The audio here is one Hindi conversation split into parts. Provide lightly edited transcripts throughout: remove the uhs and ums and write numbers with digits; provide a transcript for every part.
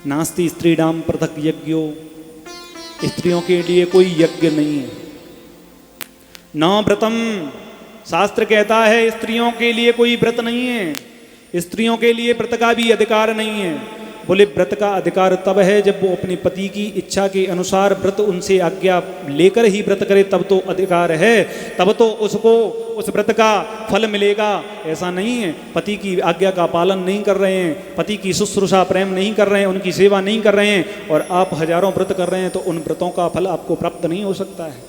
नास्ति स्त्रीणाम पृथक यज्ञो, स्त्रियों के लिए कोई यज्ञ नहीं है। न व्रतम, शास्त्र कहता है स्त्रियों के लिए कोई व्रत नहीं है, स्त्रियों के लिए व्रत का भी अधिकार नहीं है। बोले व्रत का अधिकार तब है जब वो अपने पति की इच्छा के अनुसार व्रत उनसे आज्ञा लेकर ही व्रत करे, तब तो अधिकार है, तब तो उसको उस व्रत का फल मिलेगा। ऐसा नहीं है पति की आज्ञा का पालन नहीं कर रहे हैं, पति की शुश्रूषा प्रेम नहीं कर रहे हैं, उनकी सेवा नहीं कर रहे हैं और आप हजारों व्रत कर रहे हैं, तो उन व्रतों का फल आपको प्राप्त नहीं हो सकता है।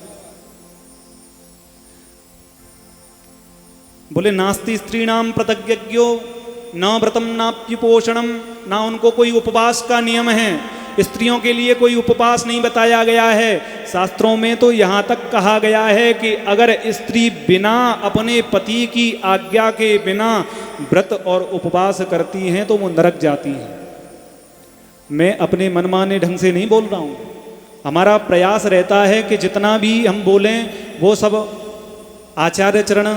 बोले नास्ति स्त्रीणाम पृथक यज्ञो न व्रतम नाप्युपोषणम, ना उनको कोई उपवास का नियम है, स्त्रियों के लिए कोई उपवास नहीं बताया गया है। शास्त्रों में तो यहाँ तक कहा गया है कि अगर स्त्री बिना अपने पति की आज्ञा के बिना व्रत और उपवास करती हैं तो वो नरक जाती हैं। मैं अपने मनमाने ढंग से नहीं बोल रहा हूँ, हमारा प्रयास रहता है कि जितना भी हम बोलें वो सब आचार्य चरण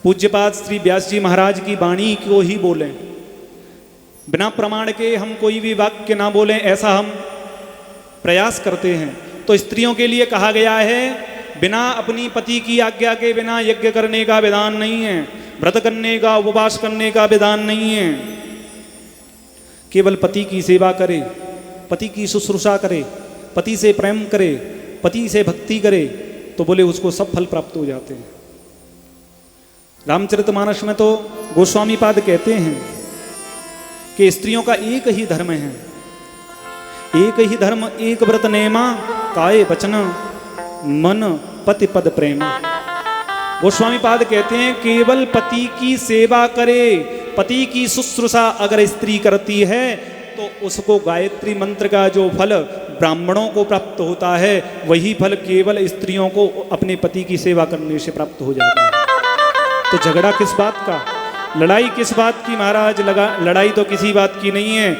पूज्यपाद श्री व्यास जी महाराज की वाणी को ही बोलें, बिना प्रमाण के हम कोई भी वाक्य ना बोलें, ऐसा हम प्रयास करते हैं। तो स्त्रियों के लिए कहा गया है बिना अपनी पति की आज्ञा के बिना यज्ञ करने का विधान नहीं है, व्रत करने का उपवास करने का विधान नहीं है। केवल पति की सेवा करे, पति की शुश्रूषा करे, पति से प्रेम करे, पति से भक्ति करे, तो बोले उसको सब फल प्राप्त हो जाते हैं। रामचरितमानस में तो गोस्वामी पाद कहते हैं कि स्त्रियों का एक ही धर्म है, एक ही धर्म एक व्रत नेमा, काय वचन मन पति पद प्रेम। गोस्वामी पाद कहते हैं केवल पति की सेवा करे, पति की शुश्रूषा अगर स्त्री करती है तो उसको गायत्री मंत्र का जो फल ब्राह्मणों को प्राप्त होता है वही फल केवल स्त्रियों को अपने पति की सेवा करने से प्राप्त हो जाता है। तो झगड़ा किस बात का, लड़ाई किस बात की महाराज? लड़ाई तो किसी बात की नहीं है।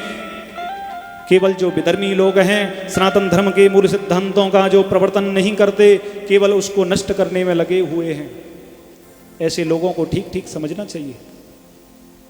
केवल जो विधर्मी लोग हैं, सनातन धर्म के मूल सिद्धांतों का जो प्रवर्तन नहीं करते, केवल उसको नष्ट करने में लगे हुए हैं, ऐसे लोगों को ठीक ठीक समझना चाहिए।